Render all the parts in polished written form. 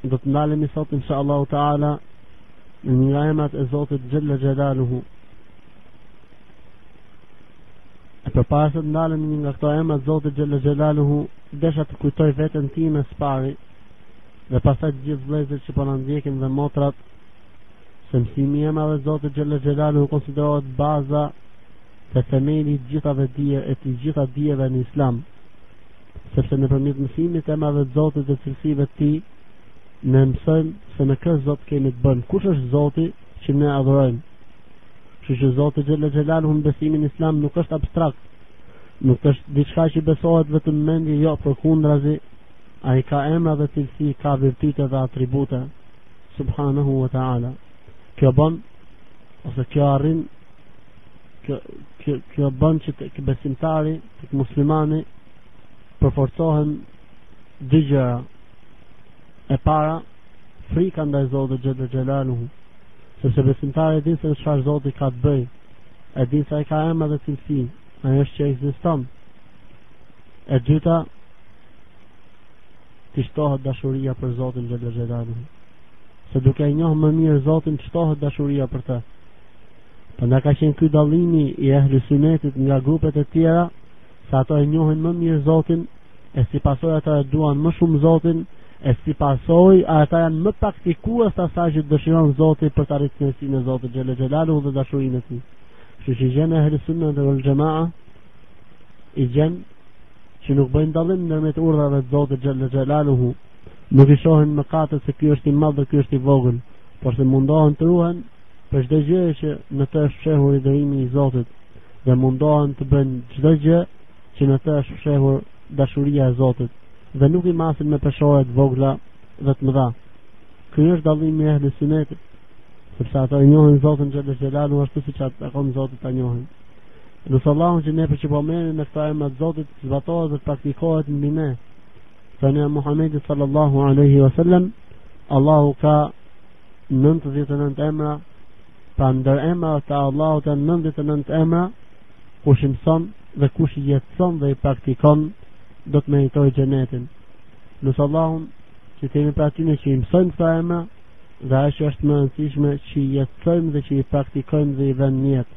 do të ndalemi sot inshallah taala në një emrat e Zotit Xhella Xhelaluhu. E përpara se të ndalemi nga këto emra të Zotit Xhella Xhelaluhu, desha të kujtoj veten time së pari dhe pastaj të gjithë vëllezërit që po na ndjekin dhe motrat, se mësimi i emrave të Zotit Xhella Xhelaluhu konsiderohet baza dhe themeli të gjitha dijeve në Islam, sepse nëpërmjet mësimit të emrave të Zotit dhe cilësive të Tij ne mësojmë se me kë Zot kemi të bëjmë, kush është Zoti që ne adhurojmë. Kështu që Zoti Xhella Xhelaluhu në besimin Islam nuk është abstrakt, nuk është diçka që besohet vetëm mendje, jo, përkundrazi, ai ka emra dhe cilësi, ka virtyte dhe atribute, subhanahu wa taala. Kjo bën ose kjo arrin kjo bën që të besimtari, të muslimani përforcohen dy gjëra. E para, frika ndaj Zotit Xhella Xhelaluhu, sepse besimtari e din se çfarë Zoti ka të bëjë, e din se ai ka emra dhe cilësi, ai është që ekziston. E dyta, të shtohet dashuria për Zotin Xhella Xhelaluhu, se duke e njohur më mirë Zotin shtohet dashuria për të. Prandaj ka qenë ky dallimi i ehli sunetit nga grupet e tjera, se ato e njohin më mirë Zotin, e si pasojë ata e duan më shumë Zotin, e si pasojë ata janë më praktikues të asaj që dëshiron Zoti për të arritur kënaqësinë e Zotit Xhella Xhelaluhu dhe dashurinë e Tij. Kështu që gjen ehli sunnet wal jamaa i gjen që nuk bëjnë dallim ndërmjet urdhave të Zotit Xhella Xhelaluhu, nuk i shohin mëkatet se ky është i madh dhe ky është i vogël, por se mundohen të ruhen për çdo gjë që në të është fshehur i dërimi i Zotit, dhe mundohen të bëjnë çdo gjë që në të është fshehur dashuria e Zotit, dhe nuk i masin me peshore të vogla dhe të mëdha. Ky është dallimi i ehli sunetit, sepse ata e njohin Zotin Xhella Xhelaluhu ashtu siç ata kanë Zotit ta njohin. Nëse Allahu që ne për që po merrem në këta emra të Zotit zbatohet dhe praktikohet mbi ne. Thënia Muhamedi sallallahu alaihi wasallam, Allahu ka 99 emra, pra ndër emrat e Allahut janë 99 emra, kush i mëson dhe kush i jetson dhe i praktikon do të meritoj xhenetin. Nëse Allahun që kemi pra aty që i mësojmë këta emra, dhe ajo që është më e rëndësishme që i jetojmë dhe që i praktikojmë dhe i vënë në jetë.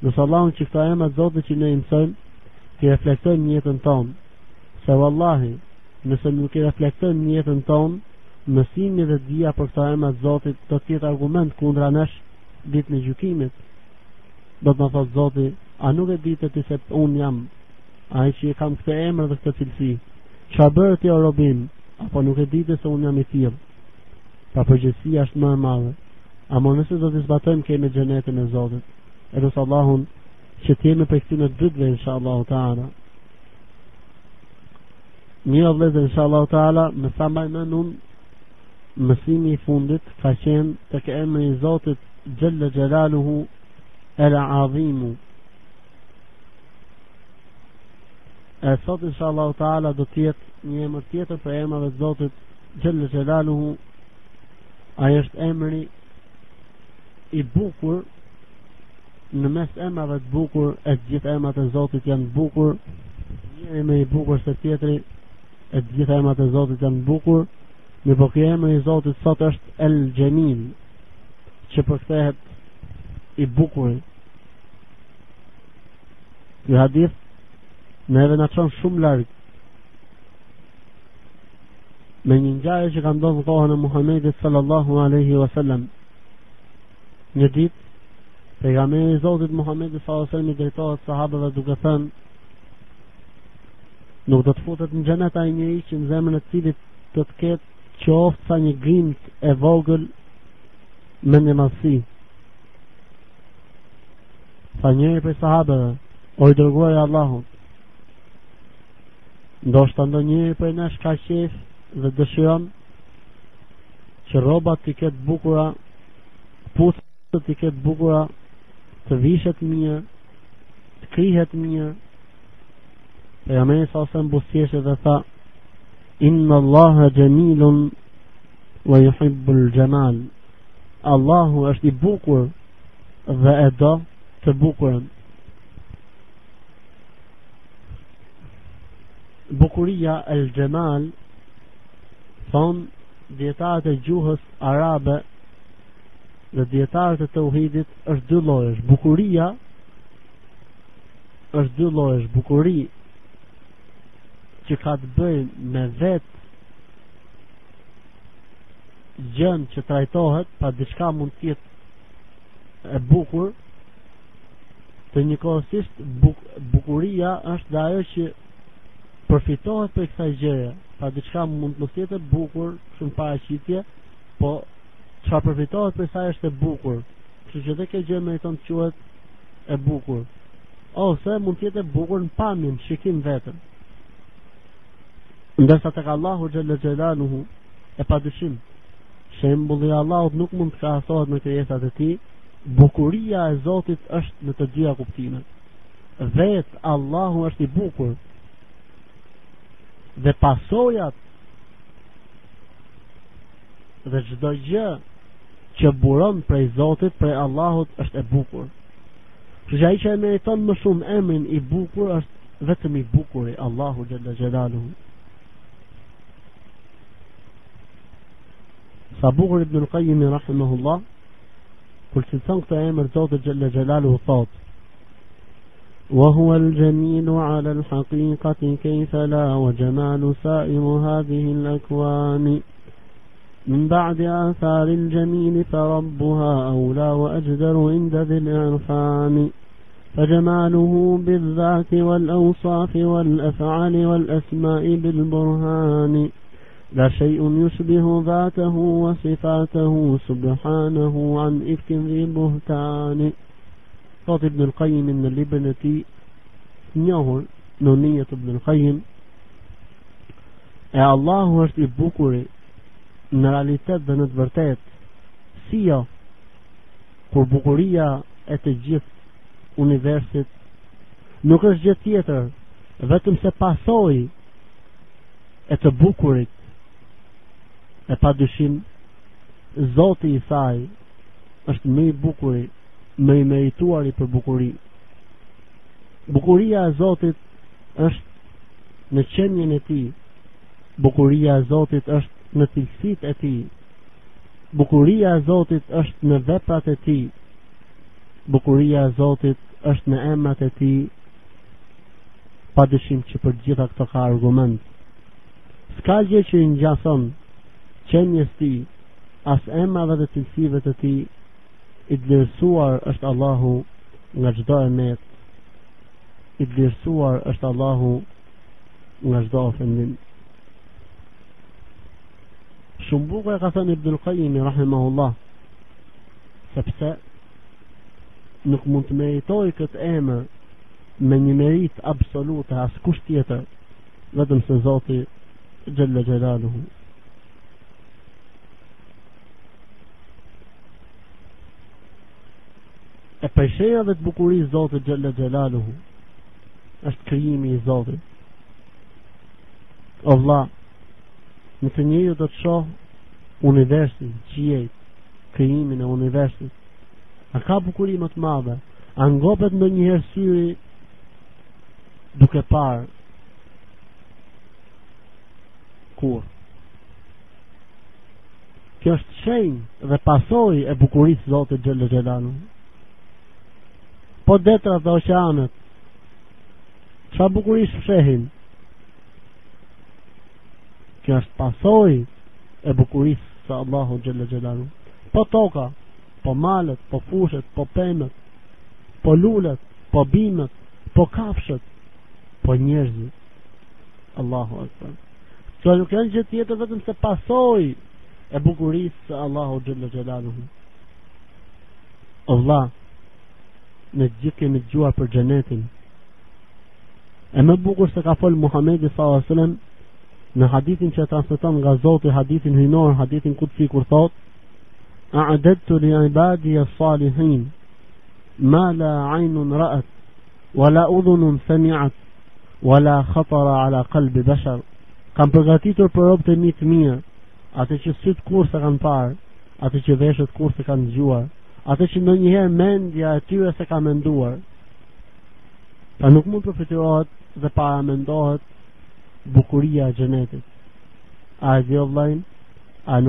Nëse Allahun që këta emra të Zotit që ne i mësojmë, të reflektojmë në jetën tonë, se wallahi, nëse nuk i reflektojmë në jetën tonë, mësimi dhe dija për këta emra të Zotit do të jetë argument kundra nesh ditën e gjykimit. Do të na thotë Zoti, a nuk e ditë ti se unë jam ai që i kam këtë emër dhe këtë cilësi? Çfarë bëre ti o robim? Apo nuk e ditë se unë jam i tillë? Pra përgjegjësia është më e madhe. Ama nëse do të zbatojmë kemi xhenetin e Zotit. E nësë Allahun që t'jemi për këtine dytve inshallah ta'ala. Një o vlezë inshallah ta'ala, me sa mbaj men unë, mësimi i fundit ka qenë të ke emri i Zotit Xhella Xhelaluhu el Azimu. E sot inshallah ta'ala do tjetë një emër tjetër për emrave të Zotit Xhella Xhelaluhu. Ai është emri i bukur. Në mes emrave të bukur, e të gjithë emrat e Zotit janë bukur, njëri më i bukur se tjetri, e të gjithë emrat e Zotit janë bukur, në po ky emri i Zotit sot është El Jamil, që përkthehet i bukuri. Ky hadith neve na çon shumë larg me një ngjarje që ka ndodhur në kohën e Muhamedit sallallahu alaihi wasallam. Një ditë pejgamberi i Zotit Muhamedi sallallahu alaihi wasallam i drejtohet sahabëve duke thënë: nuk do të futet në xhenet ai njeri që në zemrën e cilit do të ketë qoftë sa një grimt e vogël mendje madhësi. Tha njëri prej sahabëve: o i dërguari i Allahut, ndoshta ndonjëri prej nesh ka qef dhe dëshiron që rrobat të ketë bukura, putët të ketë bukura, të vishet mirë, të krihet mirë. Pejgamberi sa sa mbusjeshe dhe tha: inna Allaha jamilun wa yuhibbul jamal. Allahu është i bukur dhe e do të bukurën. Bukuria el jamal thon dietarët e gjuhës arabe dhe dietarët e tauhidit është dy llojesh. Bukuria është dy llojesh. Bukuri që ka të bëjë me vetë gjën që trajtohet, pa diçka mund të jetë e bukur, të njëkohësisht bukuria është dhe ajo që përfitohet për kësaj gjëje, pa diçka mund të mos jetë e bukur, shumë paraqitje, po çfarë përfitohet për saj është e bukur, kështu që dhe kjo gjë meriton të quhet e bukur, ose mund të jetë e bukur në pamjen, shikim vetëm. Ndërsa tek Allahu xhalla xhelaluhu e padyshim shembulli i Allahut nuk mund të krahasohet me krijesat e tij. Bukuria e Zotit është në të dyja kuptimet. Vetë Allahu është i bukur dhe pasojat dhe çdo gjë që buron prej Zotit, prej Allahut është e bukur. Kështu që ai që e meriton më shumë emrin i bukur është vetëm i bukuri, Allahu xhalla xhelaluhu. Sa bukur Ibn al-Qayyim rahimahullah kur cilëson këtë emër Zotit xhalla xhelaluhu thot: وهو الجميل على الحقيقة كيف لا وجمال سائر هذه الأكوان من بعد آثار الجميل فربها أولى وأجدر عند ذي الإعرفان فجماله بالذات والأوصاف والأفعال والأسماء بالبرهان لا شيء يشبه ذاته وصفاته سبحانه عن إفك ذي بهتان. Thot Ibn al-Qayyim në librin e tij njohur Nuniyat Ibn al-Qayyim, e Allahu është i bukuri në realitet dhe në të vërtet, si jo, kur bukuria e të gjithë universit nuk është gjë tjetër vetëm se pasojë e të bukurit, e padyshim Zoti i saj është më i bukuri, më i merituari për bukuri. Bukuria e Zotit është në qenjen e tij. Bukuria e Zotit është në cilësitë e tij. Bukuria e Zotit është në veprat e tij. Bukuria e Zotit është në emrat e tij. Padyshim që për gjitha këto ka argument. S'ka gjë që i ngjason qenjes tij, as emrave dhe cilësive të tij. I vlerësuar është Allahu nga çdo emet. I vlerësuar është Allahu nga çdo ofendim. Shumë bukur e ka thënë Ibn al-Qayyim rahimahullah, sepse nuk mund të meritoj këtë emër me një merit absolute as kush tjetër vetëm se Zoti xhalla xhelaluhu. E përshenja dhe të bukurisë Zotit xhalla xhelaluhu është krijimi i Zotit. O vlla, nëse njeriu do të shoh universin, qiejt, krijimin e universit, a ka bukuri më të madhe? A ngopet ndonjëherë syri duke parë? Kur? Kjo është shenjë dhe pasojë e bukurisë Zotit xhalla xhelaluhu. Po detrat dhe oqeanet, çfarë bukurisë fshehin? Kjo është pasojë e bukurisë së Allahu xhalla xhelaluhu. Po toka, po malet, po fushet, po pemët, po lulet, po bimët, po kafshët, po njerëzit. Allahu akbar. Kjo nuk janë gjë tjetër vetëm se pasojë e bukurisë së Allahu xhalla xhelaluhu. Allah, në gjithë kemi dëgjuar për xhenetin. E më bukur se ka fol Muhamedi sallallahu alaihi wasallam në hadithin që transmeton nga Zoti, hadithin hyjnor, hadithin kutsi, kur thot: "A'adadtu li ibadi as-salihin ma la 'aynun ra'at wa la udhunun sami'at wa la khatara 'ala qalbi bashar." Kam përgatitur për robët e mi të mirë atë që syt kurse kanë parë, atë që veshët kurse kanë dëgjuar, atë që ndonjëherë mendja e tyre se ka menduar. Pa nuk mund përfituohet dhe para mendohet bukuria e xhenetit. A e di vëllain A nuk